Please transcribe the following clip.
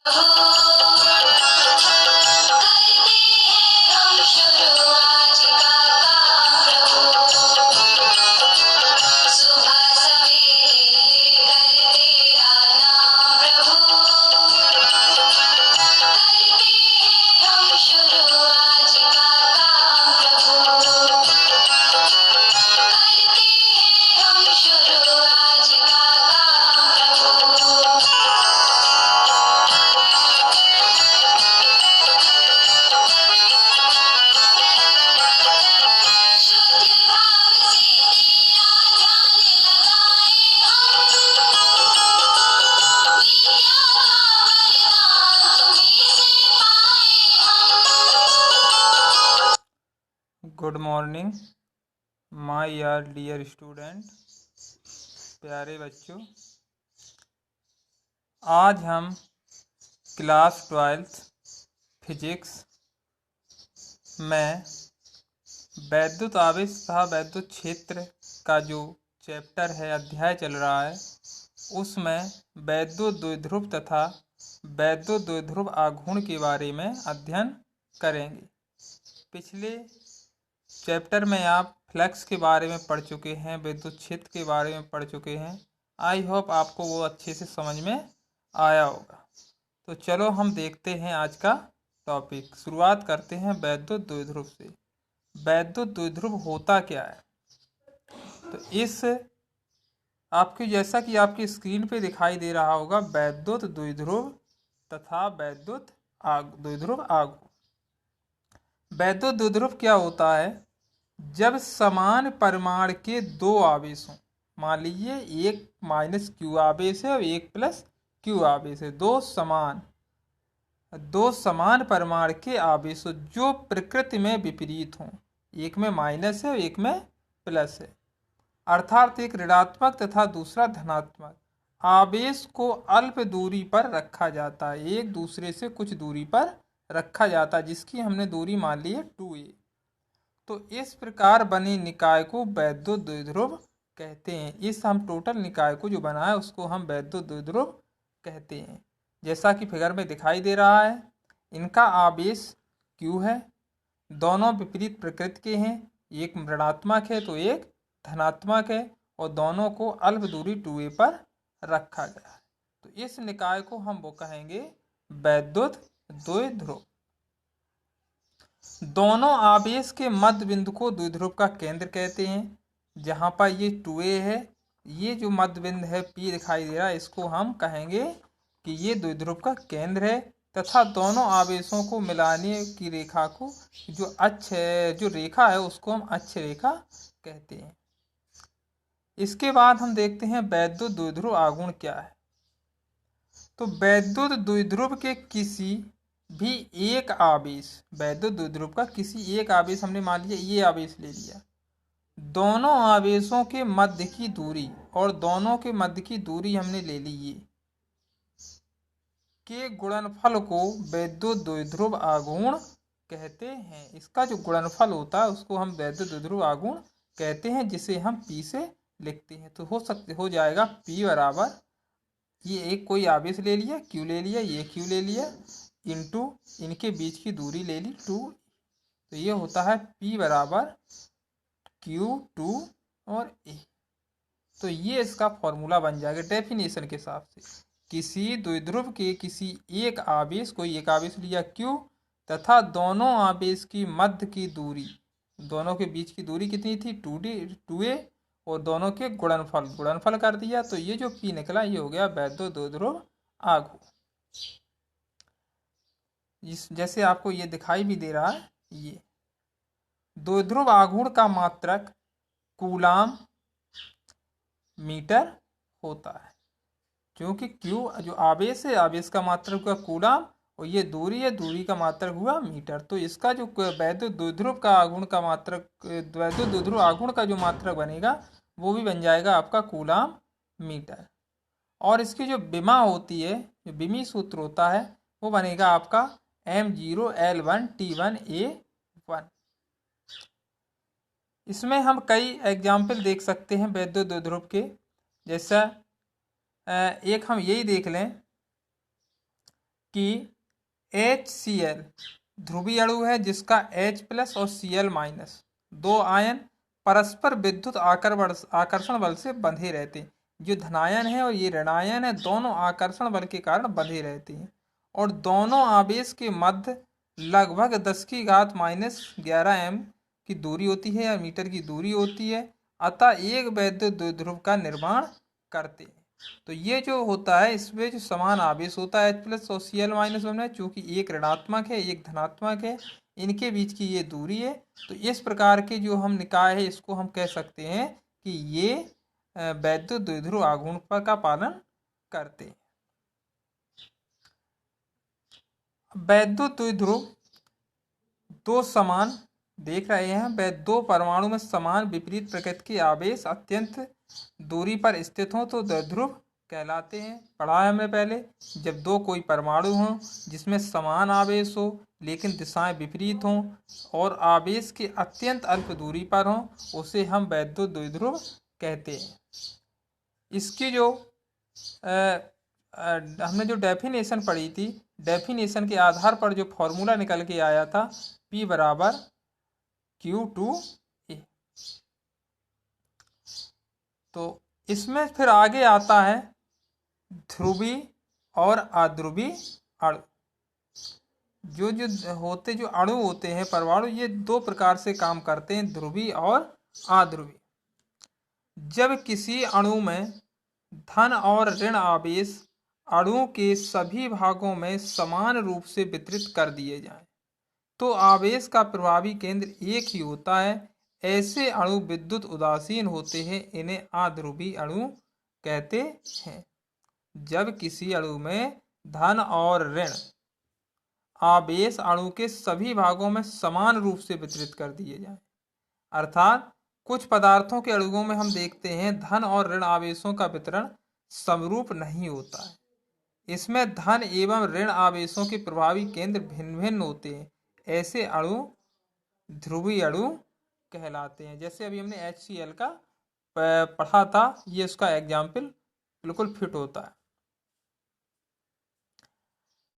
Good morning my यार dear student, प्यारे बच्चों। आज हम क्लास 12th फिजिक्स में वैद्युत आवेश तथा वैद्युत क्षेत्र का जो चैप्टर है, अध्याय चल रहा है, उसमें वैद्युत द्विध्रुव तथा वैद्युत द्विध्रुव आघूर्ण के बारे में अध्ययन करेंगे। पिछले चैप्टर में आप फ्लक्स के बारे में पढ़ चुके हैं, विद्युत क्षेत्र के बारे में पढ़ चुके हैं। आई होप आपको वो अच्छे से समझ में आया होगा। तो चलो हम देखते हैं आज का टॉपिक। शुरुआत करते हैं वैद्युत द्विध्रुव से। वैद्युत द्विध्रुव होता क्या है? तो इस आपकी जैसा कि आपकी स्क्रीन पे दिखाई दे रहा होगा, वैद्युत द्विध्रुव तथा वैद्युत द्विध्रुव आघूर्ण। वैद्युत द्विध्रुव क्या होता है? जब समान परिमाण के दो आवेश हों, मान लीजिए एक माइनस क्यू आवेश है और एक प्लस क्यू आवेश है, दो समान परिमाण के आवेश जो प्रकृति में विपरीत हों, एक में माइनस है और एक में प्लस है, अर्थात एक ऋणात्मक तथा दूसरा धनात्मक आवेश को अल्प दूरी पर रखा जाता है, एक दूसरे से कुछ दूरी पर रखा जाता है, जिसकी हमने दूरी मान ली है 2a। तो इस प्रकार बने निकाय को वैद्युत द्विध्रुव कहते हैं। इस हम टोटल निकाय को जो बना है उसको हम वैद्युत द्विध्रुव कहते हैं। जैसा कि फिगर में दिखाई दे रहा है, इनका आवेश Q है, दोनों विपरीत प्रकृति के हैं, एक ऋणात्मक है तो एक धनात्मक है, और दोनों को अल्प दूरी 2a पर रखा गया है। तो इस निकाय को हम वो कहेंगे वैद्युत द्विध्रुव। दोनों आवेश के मध्य बिंदु को द्विध्रुव का केंद्र कहते हैं। जहां पर ये 2a है, ये जो मध्य बिंदु है P दिखाई दे रहा है, इसको हम कहेंगे कि ये द्विध्रुव का केंद्र है, तथा दोनों आवेशों को मिलाने की रेखा को जो रेखा है उसको हम अक्ष रेखा कहते हैं। इसके बाद हम देखते हैं वैद्युत द्विध्रुव आघूर्ण क्या है। तो वैद्युत द्विध्रुव के किसी भी एक आवेश, वैद्युत द्विध्रुव का किसी एक आवेश, हमने मान लिया ये आवेश ले लिया, दोनों आवेशों के मध्य की दूरी, और दोनों के मध्य की दूरी हमने ले ली ये, के गुणनफल को वैद्युत द्विध्रुव आघूर्ण कहते हैं। इसका जो गुणनफल होता है उसको हम वैद्युत द्विध्रुव आघूर्ण कहते हैं, जिसे हम P से लिखते हैं। तो हो जाएगा P बराबर, ये एक कोई आवेश ले लिया, Q ले लिया, ये Q ले लिया, इंटू इनके बीच की दूरी ले ली 2। तो ये होता है P बराबर Q2 और A। तो ये इसका फॉर्मूला बन जाएगा डेफिनेशन के हिसाब से। किसी द्विध्रुव के किसी एक आवेश, कोई एक आवेश लिया Q, तथा दोनों आवेश की मध्य की दूरी, दोनों के बीच की दूरी कितनी थी 2a, और दोनों के गुणनफल कर दिया, तो ये जो P निकला ये हो गया वैद्युत द्विध्रुव आघूर्ण। जैसे आपको ये दिखाई भी दे रहा है, ये द्विध्रुव आघूर्ण का मात्रक कूलाम मीटर होता है, क्योंकि Q जो आवेश है, आवेश का मात्रक हुआ कूलाम, और ये दूरी है, दूरी का मात्रक हुआ मीटर। तो इसका जो वैद्युत द्विध्रुव का आघूर्ण का मात्रक, वैद्युत द्विध्रुव आघूर्ण का जो मात्रक बनेगा वो भी बन जाएगा आपका कूलाम मीटर। और इसकी जो विमा होती है, जो विमी सूत्र होता है, वो बनेगा आपका M0L1T1A1। इसमें हम कई एग्जाम्पल देख सकते हैं वैद्युत द्विध्रुव के। जैसा एक हम यही देख लें कि HCl ध्रुवीय अणु है जिसका H+ और Cl- दो आयन परस्पर विद्युत आकर्षण बल से बंधे रहते हैं। जो धनायन है और ये ऋणायन है, दोनों आकर्षण बल के कारण बंधे रहते हैं और दोनों आवेश के मध्य लगभग 10⁻⁻11 m की दूरी होती है या मीटर की दूरी होती है, अतः एक वैद्युत द्विध्रुव का निर्माण करते हैं। तो ये जो होता है इसमें जो समान आवेश होता है H+ और Cl- में, चूंकि एक ऋणात्मक है एक धनात्मक है, इनके बीच की ये दूरी है। तो इस प्रकार के जो हम निकाय है इसको हम कह सकते हैं कि ये वैद्युत द्विध्रुव आघूर्ण का पालन करते हैं। वैद्युत द्विध्रुव दो समान देख रहे हैं, दो परमाणु में समान विपरीत प्रकृति के आवेश अत्यंत दूरी पर स्थित हों तो द्विध्रुव कहलाते हैं। पढ़ा है हमने पहले, जब दो कोई परमाणु हों जिसमें समान आवेश हो लेकिन दिशाएं विपरीत हों और आवेश के अत्यंत अल्प दूरी पर हों, उसे हम वैद्युत द्विध्रुव कहते हैं। इसकी जो हमने जो डेफिनेशन पढ़ी थी, डेफिनेशन के आधार पर जो फॉर्मूला निकल के आया था P = Q2A। तो इसमें फिर आगे आता है ध्रुवी और अध्रुवी अणु। जो अणु होते हैं परमाणु, ये दो प्रकार से काम करते हैं, ध्रुवी और अध्रुवी। जब किसी अणु में धन और ऋण आवेश अणु के सभी भागों में समान रूप से वितरित कर दिए जाएं तो आवेश का प्रभावी केंद्र एक ही होता है। ऐसे अणु विद्युत उदासीन होते हैं, इन्हें अध्रुवी अणु कहते हैं। जब किसी अणु में धन और ऋण आवेश अणु के सभी भागों में समान रूप से वितरित कर दिए जाएं, अर्थात कुछ पदार्थों के अणुओं में हम देखते हैं धन और ऋण आवेशों का वितरण समरूप नहीं होता है। इसमें धन एवं ऋण आवेशों के प्रभावी केंद्र भिन्न भिन्न होते हैं। ऐसे अणु ध्रुवीय अणु कहलाते हैं। जैसे अभी हमने HCl का पढ़ा था, ये उसका एग्जाम्पल बिल्कुल फिट होता है।